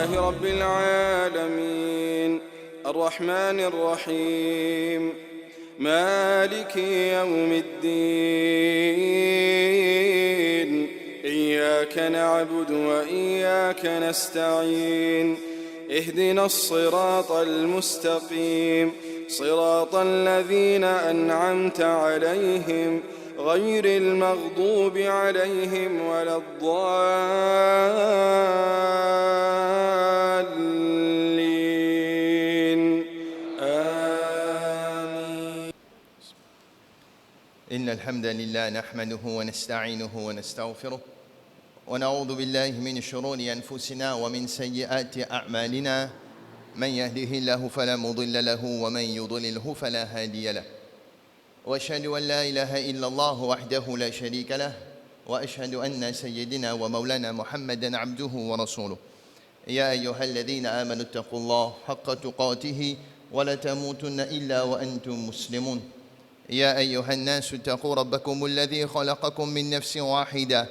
لله رب العالمين الرحمن الرحيم مالك يوم الدين إياك نعبد وإياك نستعين اهدنا الصراط المستقيم صراط الذين أنعمت عليهم غير المغضوب عليهم ولا الضالين آمين. إن الحمد لله نحمده ونستعينه ونستغفره ونعوذ بالله من شرور أنفسنا ومن سيئات أعمالنا من يهده الله فلا مضل له ومن يضلله فلا هادي له وأشهد أن لا إله إلا الله وحده لا شريك له وأشهد أن سيدنا ومولانا محمدًا عبده ورسوله يا أيها الذين آمنوا اتقوا الله حق تقاته ولا تموتن إلا وأنتم مسلمون يا أيها الناس اتقوا ربكم الذي خلقكم من نفس واحدة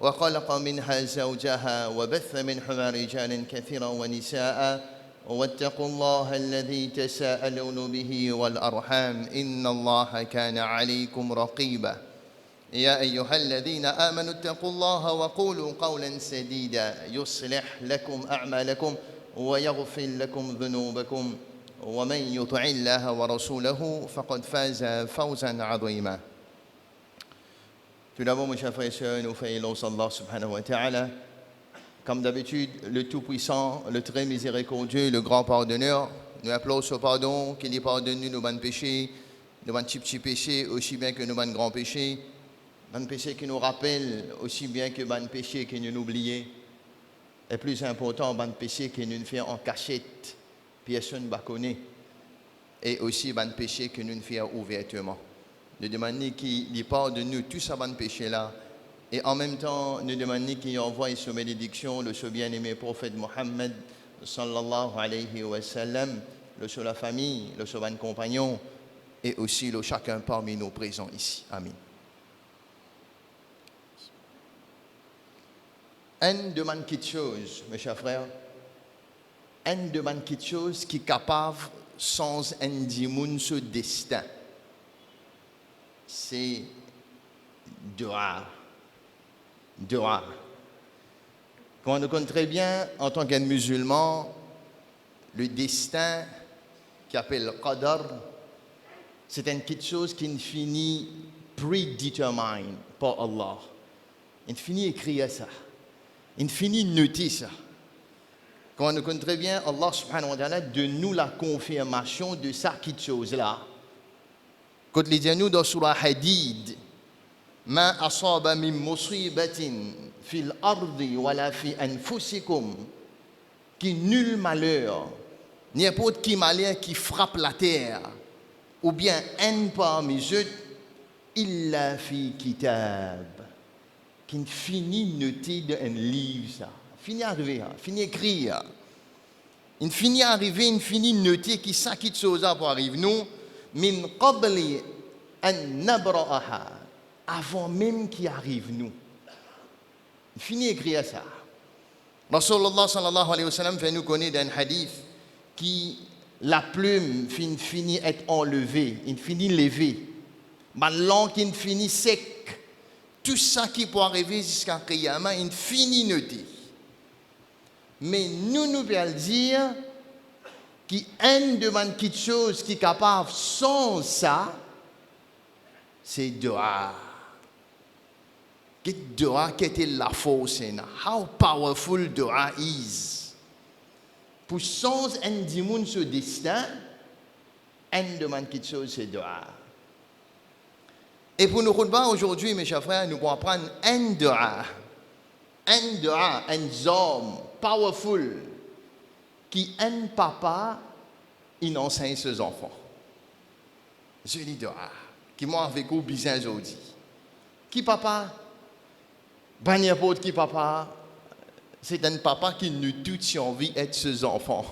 وخلق منها زوجها وبث منهما رجالا كثيرا ونساء واتقوا الله الذي تساءلون به والأرحام إن الله كان عليكم رقيبا يا أيها الذين آمنوا اتقوا الله وقولوا قولا سديدا يصلح لكم أعمالكم ويغفر لكم ذنوبكم ومن يطع الله ورسوله فقد فاز فوزا عظيما. Tout d'abord, mes chers frères et sœurs, nous faisons Allah subhanahu wa ta'ala. Comme d'habitude, le Tout-Puissant, le très miséricordieux, le grand pardonneur, nous appelons au pardon, qu'il y pardonne nos bonnes péchés, nos bonnes petits péchés, aussi bien que nos bonnes grands péchés, bonnes péchés qui nous rappellent, aussi bien que bonnes péchés qui nous oublions, et plus important, bonnes péchés qui nous fait en cachette, personne ne connaît, et aussi bonnes péchés que nous faisons ouvertement. Nous demandons qu'il pardonne nous tous ces bonnes péchés-là. Et en même temps, nous demandons qu'il envoie sa bénédiction, le ce bien-aimé prophète Mohammed, sallallahu alayhi wa sallam, le sur la famille, le sur les compagnons, et aussi le chacun parmi nous présents ici. Amen. Un demande quelque chose, mes chers frères. Un demande quelque chose qui est capable sans un dimoun ce destin. C'est dua. Dua. Quand on nous connaît très bien, en tant qu'un musulman, le destin qui appelle Qadar, c'est une petite chose qui ne finit prédéterminée par Allah. Il finit écrire ça. Il finit noter ça. Quand on nous connaît très bien, Allah subhanahu wa ta'ala donne nous la confirmation de ça petite chose-là. Quand il dit nous dans Surah Hadid, ما أصاب من مصيبة في الأرض ولا في أنفسكم qui nul malheur, n'importe qui malheur qui frappe la terre, ou bien un parmi eux, illa fi kitab, qui ne finit noté dans un livre ça, finit arriver, finit écrire, il finit arriver, il finit noté qui ça qui chose pour arriver nous, min qabli an nabra'aha. Avant même qu'il arrive nous. Il finit écrire ça. Rasulullah sallallahu alayhi wa sallam fait nous connaître d'un hadith qui la plume finit être enlevée, il finit levée. Ma langue qui finit sec. Tout ça qui peut arriver jusqu'à Qiyamah, il finit noté. Mais nous pouvons dire qu'un demande quelque chose qui est capable sans ça, c'est dua. Get dua était la force na. How powerful dua is. Pour sans un dimoun ce destin, un demande quelque chose c'est dua. Et pour nous khutbah aujourd'hui, mes chers frères, nous allons prendre un dua, un homme powerful qui un papa il enseigne ses enfants. Je dis dua qui m'a avec vous bizarre aujourd'hui. Qui papa? Ben n'importe qui papa, c'est un papa qui nous toute envie d'être ses enfants.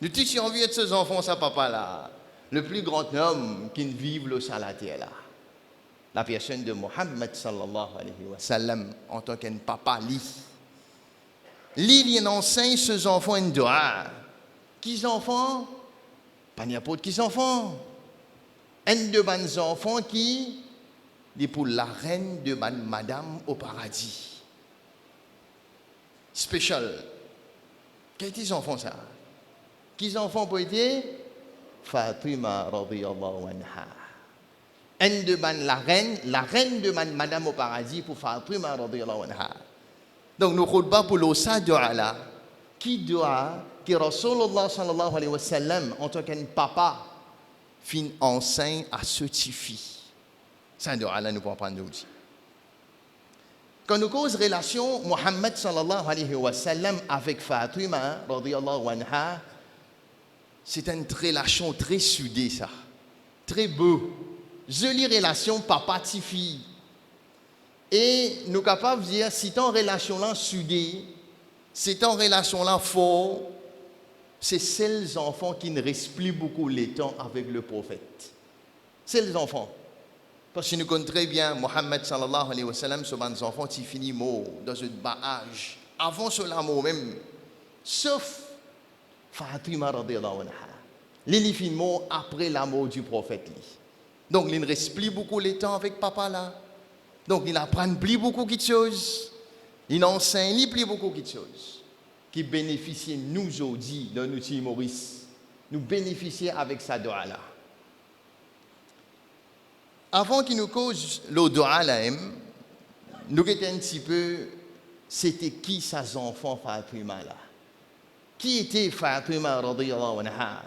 Nous tous envie d'être ses enfants, ça papa là. Le plus grand homme qui vive le salatier là. La personne de Mohammed sallallahu alayhi wa sallam en tant qu'un papa lit. il enseigne ses enfants une dua. Qui enfants? Pas n'importe qui enfants. Un de mes enfants qui est pour la reine de madame au paradis. Spécial. Quels enfants ça? Qui enfants pour être? Fatima radiyallahu anha. Un de la reine de madame au paradis pour Fatima radiyallahu anha. Donc nous khutba pour l'osa dua là. Qui doit que Rasulullah sallallahu alayhi wa sallam en tant qu'un papa fin enseigne à ce petit fille. C'est dua là nous pouvons prendre aussi. Quand nous cause relation Muhammad sallallahu alayhi wa sallam avec Fatima radiyallahu anha, c'est une relation très soudée ça. Très beau. Jolie relation papa-fille. Et nous sommes capables de dire, si ton relation là soudée, si ton relation là fort, c'est celles enfants qui ne restent plus beaucoup le temps avec le prophète. C'est les enfants. Parce que nous connaissons très bien, Mohammed sallallahu alayhi wa sallam, ce bons enfants qui finissent mort dans un bas âge. Avant cela, mort même. Sauf Fatima radiyallahu anha. Il finit mort après la mort du prophète. Donc, il ne reste plus beaucoup le temps avec papa là. Donc, il apprend plus beaucoup de choses. Il enseigne plus beaucoup de choses qui bénéficient nous aujourd'hui dans notre île Maurice. Nous bénéficions avec sa doa là. Avant qu'il nous cause le doa là, nous étions un petit peu, c'était qui ses enfants Fatima là? Qui était Fatima radiyallahu anha?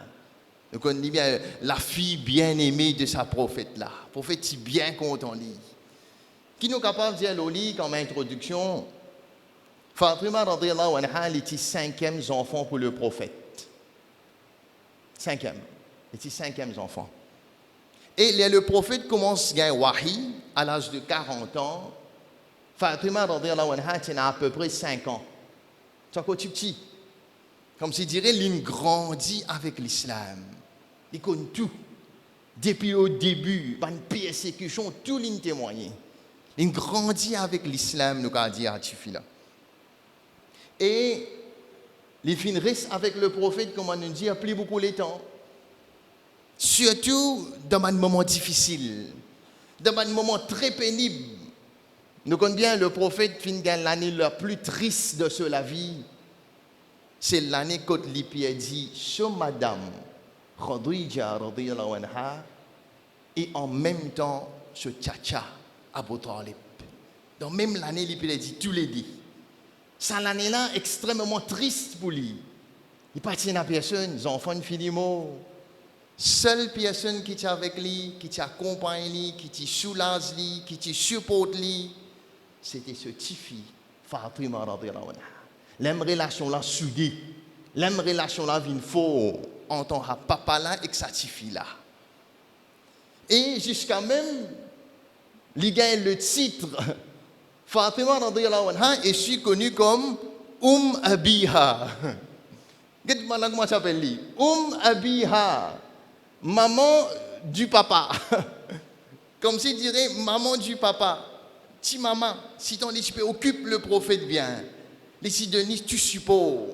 Nous connaissons bien la fille bien-aimée de sa prophète là. Prophète si bien content lui. Qui nous capable de dire l'oli comme introduction? Fatima radiyallahu anha était cinquième enfant pour le prophète. Cinquième. Il était cinquième enfant. Et le prophète commence à gagner wahi à l'âge de 40 ans. Fatima radiyallahu anha a à peu près 5 ans. C'est encore petit. Comme si dirait, il grandit avec l'islam. Il connaît tout. Depuis au début, par une persécution, tout il témoigne. Il grandit avec l'islam, nous avons dit à Tifila. Et il finit avec le prophète, comme on nous dit, plus beaucoup de temps. Surtout dans un moment difficile, dans un moment très pénible. Nous connaissons bien le prophète finit l'année la plus triste de sa vie. C'est l'année quand l'Ipi a dit sur madame Khadija radiyallahu anha et en même temps sur Tchacha Abu Talib. Dans même l'année, l'Ipi a dit tous les deux. C'est l'année-là extrêmement triste pour lui. Il partit à personne, les enfants finissent morts. Seule personne qui est avec lui, qui t'accompagne lui, qui te soulage lui, qui te supporte lui, c'était ce petit fille, Fatima radiyallahu anha. L'aime relation là soudée, l'aime relation là vient fort en tant que papa là et sa petite fille là. Et jusqu'à même, il gagne le titre. Fatima radiyallahu anha est connue comme Abiha. Comment s'appelle lui? Abiha. Maman du papa. Comme si dirait maman du papa. Si maman, si ton esprit occupe le prophète bien, les donner tu support,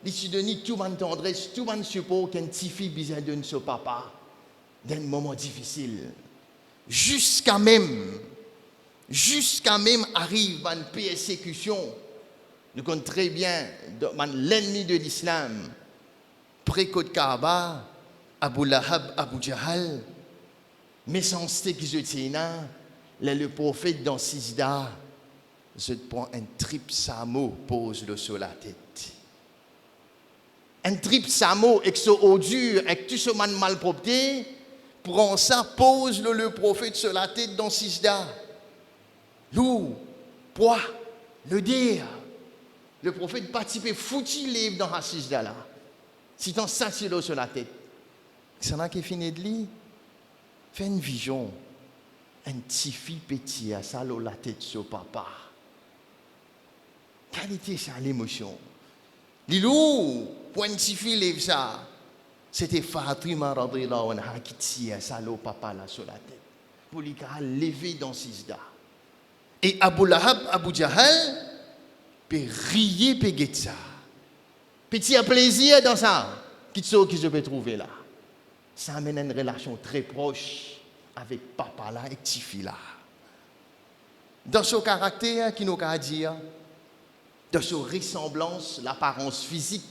les donner tout mon tendresse, tout mon support qu'un petit fille besoin de ce papa dans un moment difficile. Jusqu'à même arrive une persécution. Nous connaissons très bien l'ennemi de l'islam, pré-Côte Kaaba, Abu Lahab, Abu Jahal, méchanceté qui se tient, le prophète dans Sisda, je prends un trip samo, pose-le sur la tête. Un trip samo, avec ce eau dur, avec tout ce malpropreté, prends ça, pose-le le prophète sur la tête dans Sisda. Loup, poids, le dire. Le prophète participe foutu livre dans la Sisda là. Si t'en satire sur la tête. C'est là qui finit de lire. Fais une vision. Un petit fille petit à ça, la tête sur papa. Quelle était ça l'émotion? Lilou, pour un petit fille lève ça. C'était Fatima radiyallahu anha qui tire ça, le papa là sur la tête. Pour lui lever dans Sisda. Et Abu Lahab, Abu Jahal, puis rier, puis guetter ça. Petit a plaisir dans ça. Qui je peux trouver là. Ça amène une relation très proche avec papa là et petit fille là. Dans son caractère, qui nous a dire, dans sa ressemblance, l'apparence physique.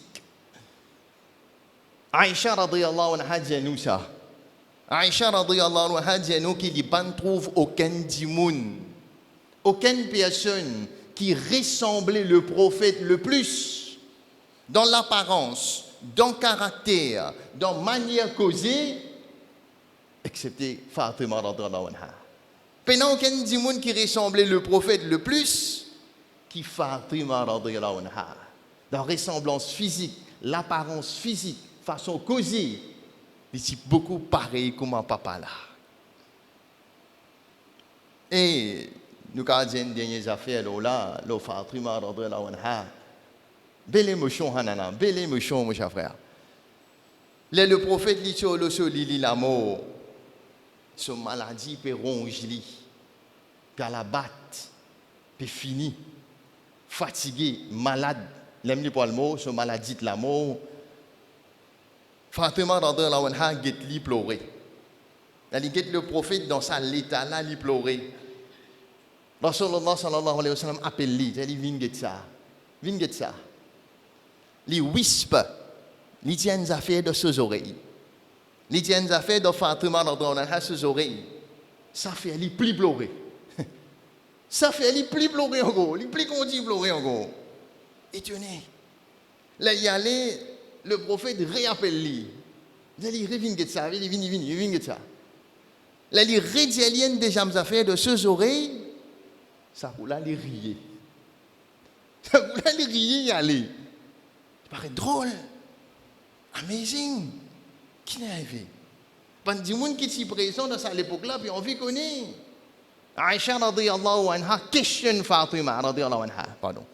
Aïcha radiyallahu anha dit nous ça. Aïcha radiyallahu anha dit nous qu'il ne trouve aucun dimoun, aucune personne qui ressemblait le prophète le plus dans l'apparence, dans le caractère, dans la manière de causer, excepté Fatima radiyallahu anha. Pendant aucun dimoun qui ressemblait le prophète le plus, qui Fatima radiyallahu anha. Dans la ressemblance physique, l'apparence physique, façon causer, c'est beaucoup pareil comme un papa là. Et nous avons dit dernières affaires là, le Fatima radiyallahu anha. Belle émotion, Hanana, belle émotion, mon cher frère. Là, le prophète dit sur la mort, son maladie peut ronger, puis à la batte, puis fini, fatigué, malade, l'aime pas le mot, son maladie de la mort. Fatima radiyallahu anha get li pleurer. Elle get le prophète dans sa l'état là, li pleurer. Rasulullah sallallahu alayhi wa sallam appelle lui, il dit viens get ça. Viens get ça. Li whisper, li dit une affaire de ses oreilles. Li dit une affaire de Fatima radiyallahu anha ses oreilles. Ça fait li plus pleurer. Ça fait li plus pleurer encore, li plus qu'on dit pleurer encore. Et tenez. Là il y allait le prophète réappelle lui. Il dit viens get ça, viens get ça. Là il redit déjà mes affaires de ses oreilles. Ça pour là les rier. Ça pour là les rier y aller. Ça paraît drôle. Amazing. Qui n'est arrivé? Pas de monde qui s'y présent dans cette époque-là, puis on vit connaît. Aïcha radiyallahu anha question Fatima radiyallahu anha, pardon.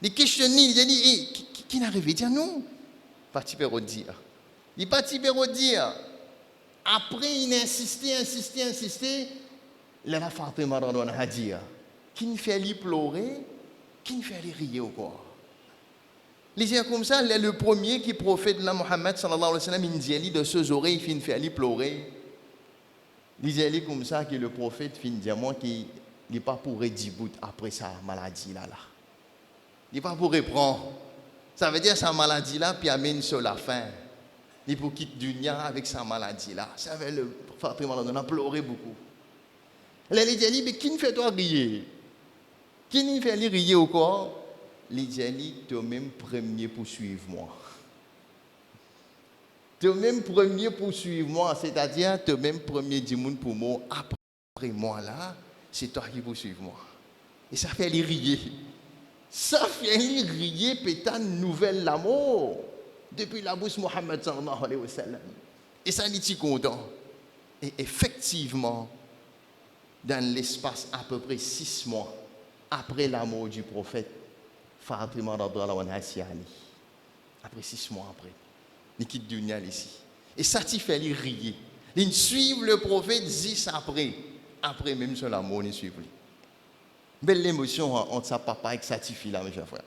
Il questionne, il dit qui n'est arrivé? Il dit non. Pas de dire. Il pas de dire. Après il insisté. Là la Fatima radiyallahu anha dit qui ne fait lui pleurer, qui ne fait lui rire encore. Il dit comme ça, le premier qui prophète de Muhammad sallallahu alayhi wa sallam, il dit de ses oreilles, il fait lui pleurer. Il dit comme ça que le prophète fin dire moi qui n'est pas pour redibouter après sa maladie là. Il n'est pas pour reprendre. Ça veut dire sa maladie là puis amène sur la fin. Il pour quitter dunya avec sa maladie là. Ça veut le Fatima on a pleuré beaucoup. Là il dit mais qui ne fait toi rire? Qui ne fait rire encore? Il dit toi même premier pour suivre moi. Toi même premier pour suivre moi, c'est-à-dire toi même premier du monde pour moi après moi là, c'est toi qui pour suivre moi. Et ça fait les rire. Ça fait les rire pétane nouvelle l'amour depuis la bouche Mohammed sallallahu alayhi wa sallam. Et ça dit content. Et effectivement dans l'espace à peu près 6 mois après la mort du prophète Fatima radiyallahu anha si Ali. Après 6 mois après. Il quitte dunya ici. Et ça t'y fait les rire. Ils suivent le prophète 10 après. Après même sur la mort, ils suivent lui. Belle émotion entre sa papa et sa petite fille là, mes chers frères.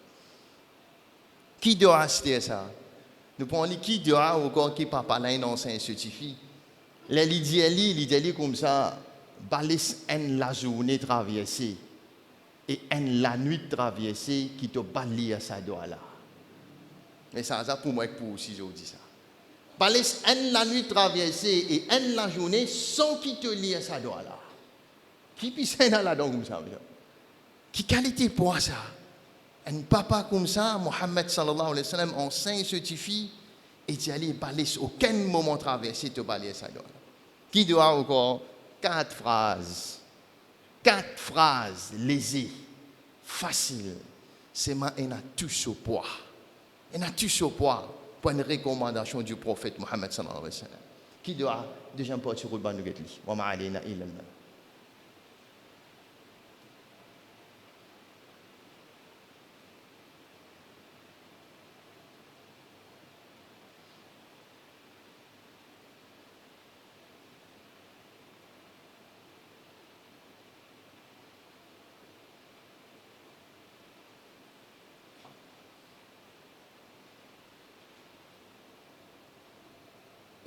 Qui doit acheter ça? Nous prenons qui doit encore qui papa là un ancien certifié. Là il dit comme ça, balise en la journée traversée et en la nuit traversée qui te balie à sa doigt là. Mais ça pour moi pour aussi je vous dis ça. Balise en la nuit traversée et en la journée sans qui te lie à sa doigt là. Qui puisse être là dedans comme ça? Qui qualité pour ça? Un papa comme ça, Mohammed sallallahu alayhi wa sallam, enseigne certifié et tu allais balise aucun moment traversé te balayer à sa doigt. Qui doit encore 4 phrases. 4 phrases lésées, faciles. C'est ma en a tout au poids. On a tout au poids pour une recommandation du prophète Mohammed sallallahu alayhi wa sallam. Qui doit déjà pas sur le banc de Gatli. Wa ma alayna illa al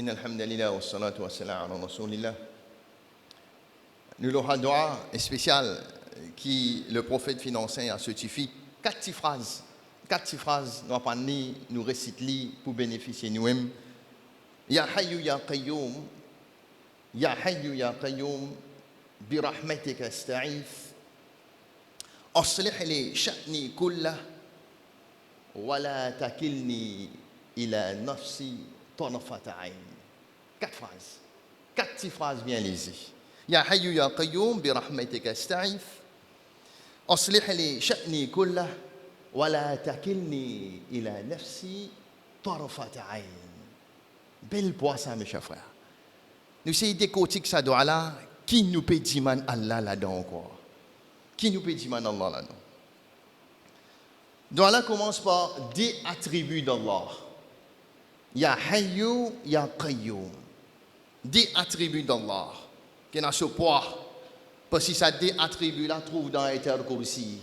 إن الحمد لله والصلاة والسلام على رسول الله. Nous l'aurons droit spécial qui le prophète financier a certifié 4 petites phrases. 4 petites phrases, nous apprenons, nous récitons pour bénéficier nous-mêmes. Ya Hayyu Ya Qayyum, Ya Hayyu Ya Qayyum, bi rahmatika asta'ith, aslih li sha'ni kullah, wa la takilni ila nafsi tarfata ayn. 4 phrases. 4 petites phrases bien lisies. Ya Hayyu Ya Qayyum, bi rahmatika asta'ith, aslih li sha'ni kullah, wa la takilni ila nafsi tarfata ayn. Belle poids ça, mes chers frères. Nous essayons de décortiquer ça doigt-là. Qui nous peut dire Allah là-dedans encore? Qui nous peut dire Allah là-dedans? Doigt-là commence par des attributs d'Allah. Ya Hayyu, Ya Qayyum. Des attributs d'Allah. Qui n'a ce poids. Parce que ça des attributs-là trouve dans Ayatul Kursi.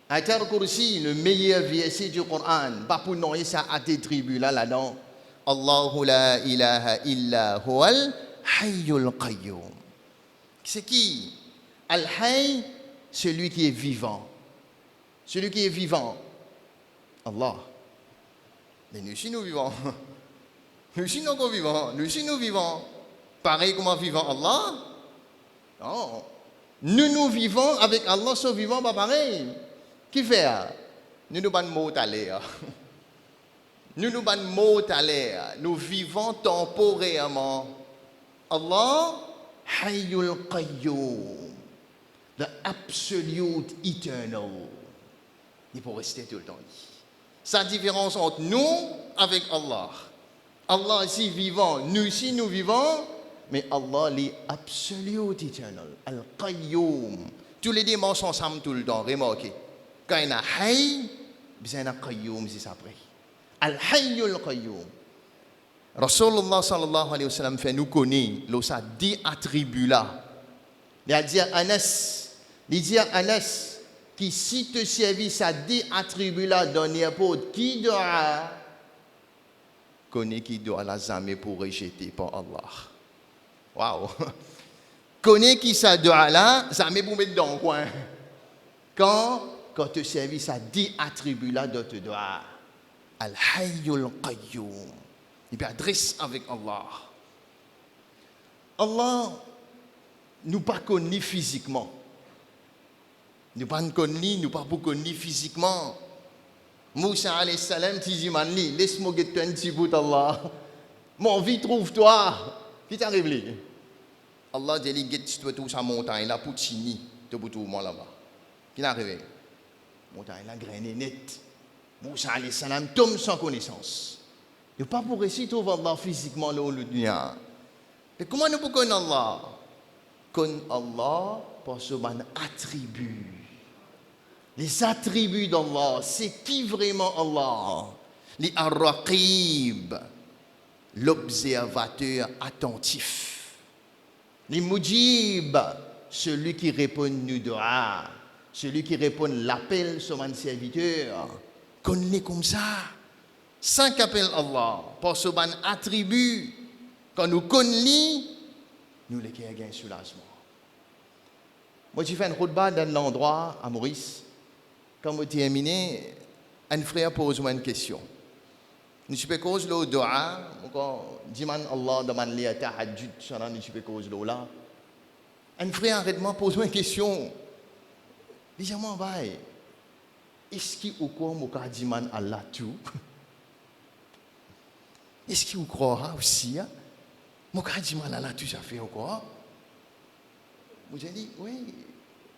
Ayatul Kursi, le meilleur verset du Coran. Pas pour nous, ça attribut là-dedans. Allahu la ilaha illa huwal hayyul qayyum. C'est qui? Al-Hayy, celui qui est vivant. Celui qui est vivant. Allah. Mais nous aussi nous vivons. Nous aussi nous vivons. Nous aussi nous vivons. Pareil comme vivant Allah? Non. Nous vivons avec Allah, sauf vivant, pas pareil. Qui fait? Nous nous ban mot à l'air. Nous nous ban mot à l'air. Nous vivons temporairement. Allah, Hayyul Qayyum, the absolute eternal. Il faut rester tout le temps. Sa différence entre nous avec Allah. Allah ici vivant, nous ici nous vivons, mais Allah est absolute eternal. Al-Qayyum. Tous les dimensions ensemble tout le temps. Remarquez. Quand il y a Hayy, il y a Qayyum, c'est après. Al-Hayyul Qayyum. Rasulullah sallallahu alayhi wa sallam fait nous connaître ça dit attributs là. Il a dit à Anas, qui si te servit ça dit attributs là dans n'importe qui doit connaît qui doit la jamais pour rejeter par Allah. Waouh. Connaît qui ça doit là jamais pour mettre dans le coin. Quand te servit ça dit attributs là dans te doit. Al-Hayyul Qayyum. Il peut adresser avec Allah. Allah, nous pas connus physiquement. Nous pas connus, nous pas connus physiquement. Moussa alayhi salam dit manli, laisse-moi guetter un petit bout Allah. Mon vie trouve-toi. Qui t'arrive là? Allah dit guette-toi tout sa montagne là pour chini, te pour tout moi là-bas. Qui t'arrive? Montagne là grainé net. Moussa alayhi salam tombe sans connaissance. Il n'y a pas pour réussir trouver Allah physiquement là où le dunya. Et comment nous pouvons connaître Allah? Connaître Allah par ce bon attribut. Les attributs d'Allah, c'est qui vraiment Allah? Les Ar-Raqib, l'observateur attentif. Les Mujib, celui qui répond nous doa, celui qui répond l'appel sur un serviteur. Connais comme ça. 5 appels Allah, pour ce bon attribut, quand nous connaissons, nous les gagnons un soulagement. Moi, j'ai fait une khutbah dans l'endroit à Maurice. Quand je terminé, un frère pose moi une question. Nous sommes cause le doa, quand diman Allah demande les tahajjud, ça nous sommes cause le là. Un frère arrête-moi pose moi une question. Dis-moi, est-ce qu'il ou quoi mon cas diman Allah tout? Est-ce qu'il vous croira aussi? Mon cas dit mal là, tout ça fait encore. Vous avez dit, oui,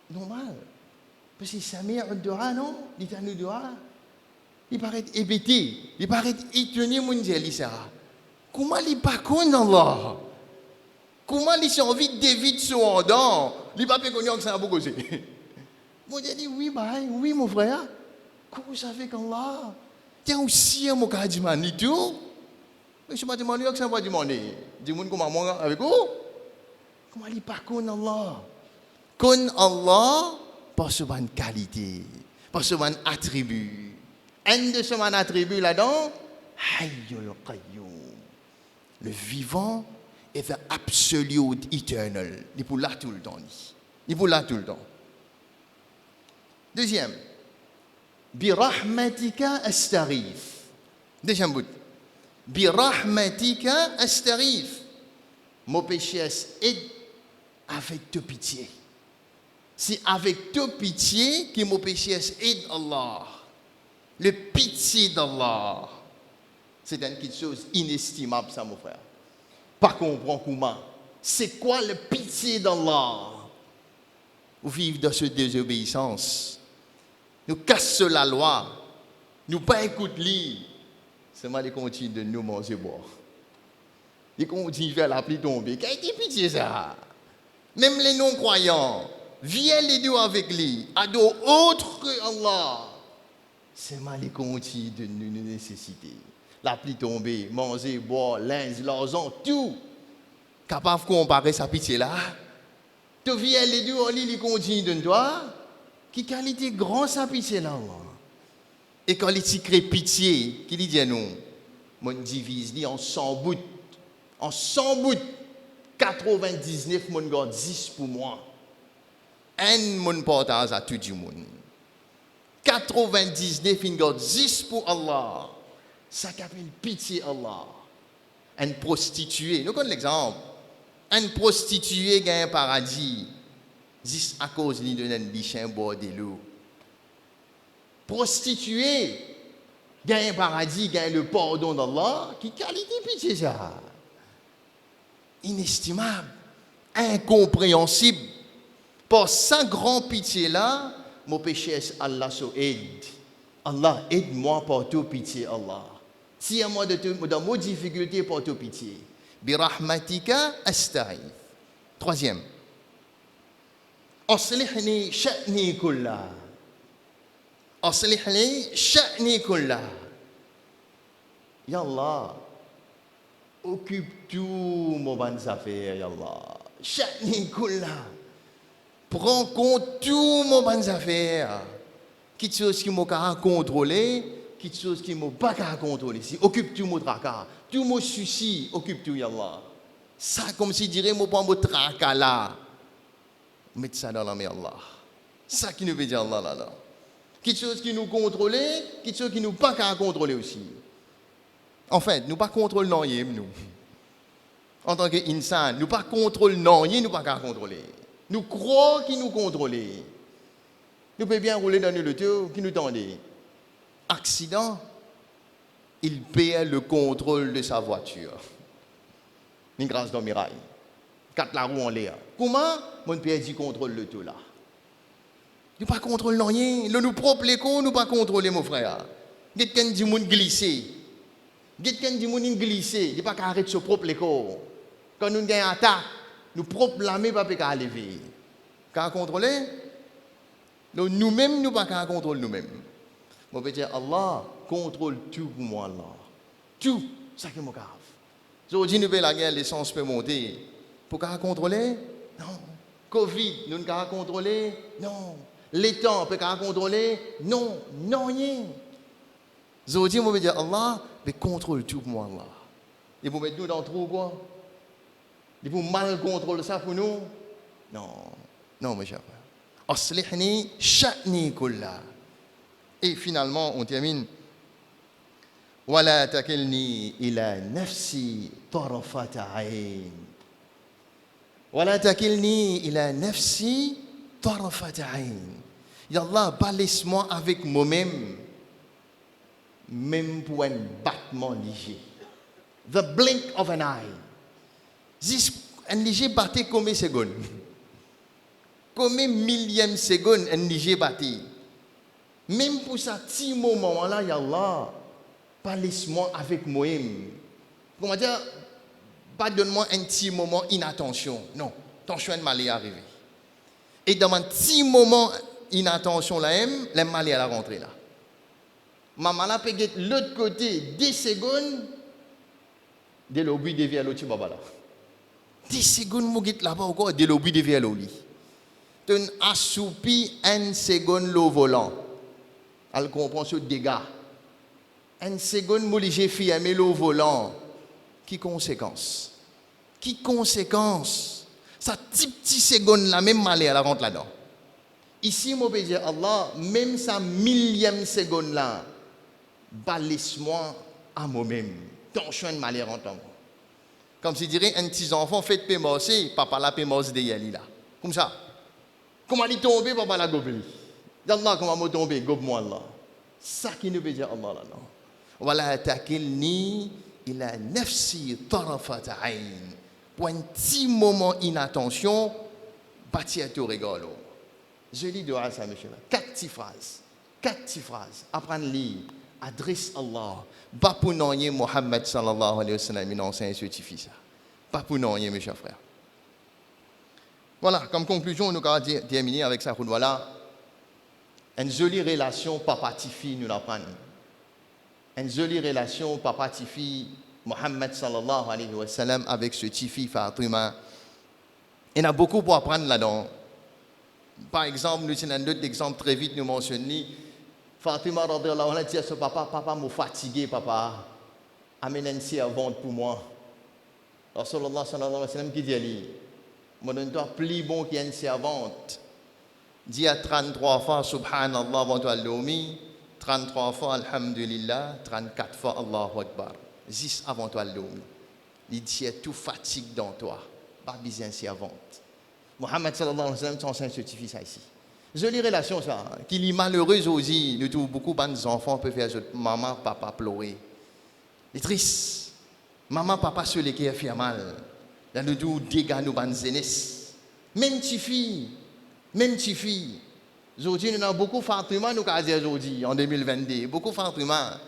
normal. Parce que sa mère doit, non? Il t'a nous doit. Il paraît hébété. Il paraît étonné, mon Dieu, comment il pas connu Allah? Comment il a envie de David sur un dent? Il n'a pas connu que ça a beaucoup causé. Mon Dieu dit, oui, mon frère. Comment ça fait qu'Allah? Tiens aussi, mon cas dit mal, tout. Mais je ne sais pas demander que ça va demander. Dis-moi comment moi avec vous. Comment il pas connaît Allah? Connaît Allah par ce bonne qualité, par ce bon attribut. Un de ce bon attribut là-dedans, Hayyul Qayyum. Le vivant est the absolute eternal. Il est pour là tout le temps. Il est pour là tout le temps. Deuxième. Birahmatika astarif. Deuxième bout. Birahmatika astarif. Mon péché est avec ta pitié. C'est avec ta pitié que mon péché est Allah. Le pitié d'Allah. C'est une chose inestimable, ça, mon frère. Pas comprendre comment. C'est quoi le pitié d'Allah? Vous vivez dans cette désobéissance. Nous cassons la loi. Nous pas écouter lui. C'est mal, il continue de nous manger boire. Il continue de faire la pluie tomber. Quelle pitié ça? Même les non-croyants, viennent les deux avec lui, adorent autre que Allah. C'est mal, il continue de nous nécessiter. La pluie tomber, manger, boire, linge, l'argent, tout. Capable de comparer sa pitié là. Tu viens les deux en lit, il continue de toi. Qui qualité grand sa pitié là. Et quand il crée pitié, qui dit à nous, mon divise dit en 100 bouts. En 100 bouts, 99 mon garde 10 pour moi. Un mon partage à tout le monde. 99 une garde 10 pour Allah. Ça s'appelle pitié Allah. Une prostituée, nous connaissons l'exemple. Une prostituée gagne un paradis. Juste à cause de un bichin bord de l'eau. Prostituée gagne un paradis, gagne le pardon d'Allah. Qui qualité pitié ça? Inestimable, incompréhensible. Pour sa grande pitié là, mon péché est Allah so aide. Allah aide-moi pour toute pitié Allah. Tire-moi dans mes difficultés pour toute pitié. Birahmatika asta'in. Troisième. Aslihni sha'ni kullah. Aslihni sha'ni kullah. Ya Allah, occupe tout mon bonnes affaires, ya Allah. Sha'ni kullah. Prends compte tout mon bonnes affaires. Quelque chose qui m'a contrôlé, quelque chose qui m'a pas contrôlé. Si occupe tout mon tracas, tout mon souci, occupe tout, ya Allah. Ça comme si dirait mon pas mon tracas là. Mettez ça dans la main Allah. Ça qui nous veut dire Allah là. Quelque chose qui nous contrôle, quelque chose qui nous pas contrôler aussi. En fait, nous pas contrôler non nous. En tant qu'insan, nous pas contrôler non nous pas contrôler. Nous croyons qu'il nous contrôle. Nous pouvons bien rouler dans le tour qui nous tendait. Accident, il paye le contrôle de sa voiture. Une grâce dans mirail. 4 la roue en l'air. Comment mon père dit contrôle le tout là? Nous pas contrôler rien. Nous propre l'écho, nous pas contrôler mon frère. Quelqu'un dit moun glisser. Quelqu'un dit moun glisser, il pas arrêter ce propre l'écho. Quand nous gagnons attaque, nous propre la main pas pas lever. Quand contrôler nous-mêmes nous pas contrôler nous-mêmes. Mon père dit Allah contrôle tout pour moi là. Tout ça qui me grave. Aujourd'hui nous la guerre l'essence peut monter. Pour contrôler? Non. Covid, nous ne pouvons contrôler? Non. Les temps, peut contrôler? Non. Non, rien. Aujourd'hui, je vais dire, Allah, mais contrôle tout pour moi, Allah. Et vous mettez nous dans le trou, quoi? Et vous mal contrôler ça pour nous? Non. Non, mes chers frères. Aslihni sha'ni kullah. Et finalement, on termine. Wala takilni ila nafsi tarafata ayn. Wala takilni ila nafsi tarafat ayn. Ya Allah, pas laisse-moi avec moi-même, même pour un battement léger. The blink of an eye. Juste un léger batté combien de secondes? Combien millième seconde un léger batté? Même pour ce petit moment-là, ya Allah, pas laisse-moi avec moi-même. Comment dire? Pas donne-moi un petit moment inattention. Non, attention, un mal est arrivé. Et dans un petit moment inattention, le mal est à la rentrée là. Maman là peut être l'autre côté 10 secondes, de l'objet devient l'autre baba là. 10 secondes, mon guide là-bas encore, de l'objet devient l'autre. Tu assoupi 1 seconde le volant. Elle comprend ce dégât. 1 seconde, mon léger fermé le volant. Qui conséquence? Qui conséquence? Ça petit seconde là, même malheur la rentre là-dedans. Ici, moi, je dire Allah, même sa millième seconde là, balise-moi à moi-même. Ton chemin de malheur en tant. Comme si dirait un petit enfant fait de pémorcer, papa la pémorce de Yali là. Comme ça. Comment il tombe, papa la gobe. Allah, comment il tombe, gobe-moi Allah. Ça qui nous veut dire Allah là, non. Voilà, takilni ila nafsi tarafat ayn. Pour un petit moment inattention, bâti à tout rigolo. Je lis de ça, monsieur. 4 petites phrases. 4 petites phrases. Apprendre à lire. Adresse Allah. Pas pour non, Mohammed sallallahu alayhi wa sallam, il enseigne ce qui fait ça. Pas pour non, mes chers frères. Voilà, comme conclusion, nous allons terminer avec ça. Voilà. Une jolie relation papa-tifi, nous l'apprendre. Une jolie relation papa-tifi, Mohammed sallallahu alayhi wa sallam, avec ce tifi Fatima. Il y a beaucoup pour apprendre là-dedans. Par exemple, nous avons un autre exemple très vite, nous mentionnons. Fatima radhiyallahu anha dit à son papa, papa m'a fatigué, papa. Amène une servante pour moi. Rasulullah sallallahu alayhi wa sallam qui dit à lui, moi donne-toi plus bon qu'il y a une servante. Dis à 33 fois subhanallah avant toi l'omi, 33 fois alhamdulillah, 34 fois Allahu Akbar. 10 avant toi l'omi. Il dit tout fatigue dans toi. Pas besoin de servante. Mohammed sallallahu alayhi wa sallam t'enseigne ce petit ça ici. Jolie relation ça, qu'il est malheureux aussi. Nous tous beaucoup d'enfants peuvent faire maman, papa pleurer. C'est triste. Maman, papa sur les qui fait mal. Là nous tous dégâts nous ban jeunesse. Même petite fille. Aujourd'hui, nous avons beaucoup de Fatima, nous avons dit aujourd'hui, en 2022, beaucoup de Fatima.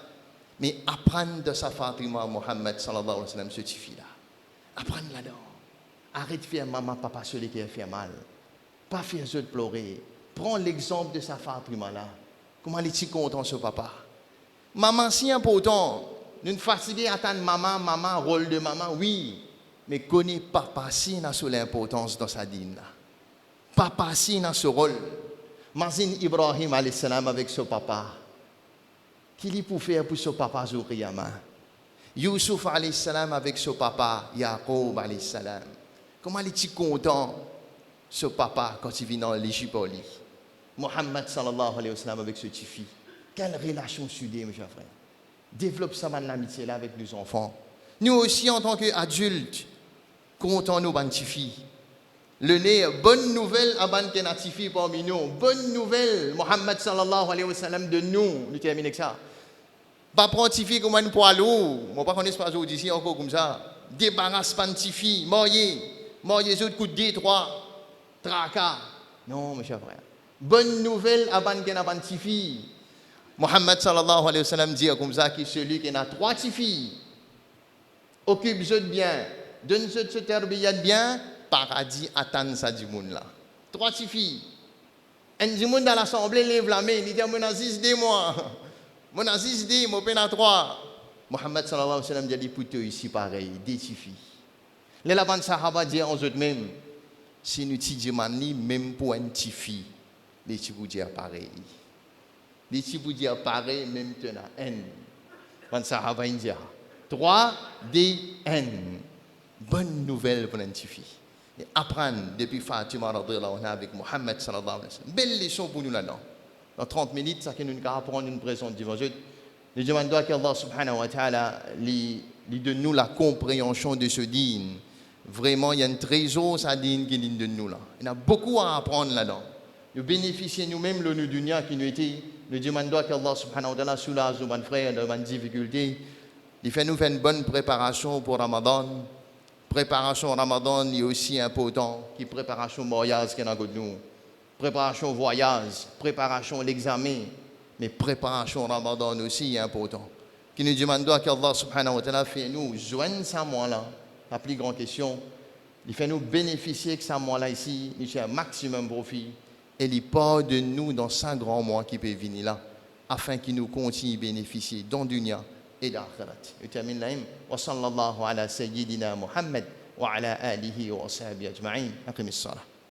Mais apprendre de sa Fatima, Mohammed sallallahu alayhi wa sallam, ce petit fille-là. Apprendre là-dedans. Arrête de faire maman, papa sur les qui fait mal. Pas faire eux de pleurer. Prends l'exemple de sa Fatima là. Comment est-il content ce papa? Maman, si important, nous ne fatiguons à attendre maman, rôle de maman, oui. Mais connais papa si n'a sur l'importance dans sa dîne là. Papa si dans ce rôle. Imagine Ibrahim alayhi salam avec ce papa. Qu'il y pour faire pour ce papa Zouriyama? Youssouf alayhi salam avec ce papa Yaqub alayhi salam. Comment est-il content ce papa quand il vient dans l'Égypte? Mohammed sallallahu alayhi wa sallam avec ce petit fille. Quelle relation soudée, mes chers frères. Développe ça dans l'amitié là avec nos enfants. Nous aussi en tant qu'adultes, comptons nos petits filles. Le nez, bonne nouvelle à ban kenatifi parmi nous. Bonne nouvelle, Mohammed sallallahu alayhi wa sallam de nous. Nous terminons avec ça. Pas prendre tifi comme un poids lourd. Moi pas connais pas aujourd'hui ici encore comme ça. Débarrasse pas tifi, marié autres coup de 2 3 tracas. Non, mes chers frères. Bonne nouvelle à ban kenatifi. Mohammed sallallahu alayhi wa sallam dit comme ça que celui qui a 3 tifi occupe-je bien, donne-je ce terbiyat bien. Paradis attend ça du monde là. 3 petites filles. Un du monde dans l'assemblée lève la main, il dit mon aziz dis moi. Mon aziz dit mon peine à 3. Mohammed sallallahu alayhi wa sallam dit pour toi ici pareil, 2 petites filles. Les lavants sahaba dit en eux mêmes si nous ti mani même pour une petite fille, les petits vous dire pareil. Les petits vous dire pareil même tenant n. Van sahaba dit 3 D N. Bonne nouvelle pour une petite fille. Et apprendre depuis Fatima radhiyallahu anha avec Mohammed sallallahu alayhi wa sallam. Belle leçon pour nous là-dedans. Dans 30 minutes, ça que nous allons apprendre une présence devant Dieu. Nous demandons qu'Allah subhanahu wa ta'ala lui donne nous la compréhension de ce dîne. Vraiment, il y a un trésor ça dîne qui est de nous là. Il y a beaucoup à apprendre là-dedans. Nous bénéficions nous-mêmes de nos dunya qui nous était. Nous demandons qu'Allah subhanahu wa ta'ala soulage nos frères de nos difficultés. Il fait nous faire une bonne préparation pour Ramadan. Préparation Ramadan est aussi important que préparation mariage qui est dans nous. Préparation voyage, préparation l'examen, mais préparation Ramadan aussi est important. Qui nous demandons qu'Allah subhanahu wa ta'ala fait nous joindre ça mois là. La plus grande question, il fait nous bénéficier de ça mois là ici, il fait un maximum profit et il part de nous dans 5 grands mois qui peuvent venir là afin qu'il nous continue à bénéficier dans le dunya et l'akhirat. Je termine là. Wa sallallahu ala sayyidina Muhammad wa ala alihi wa sahbihi ajma'in. Aqim as-salah.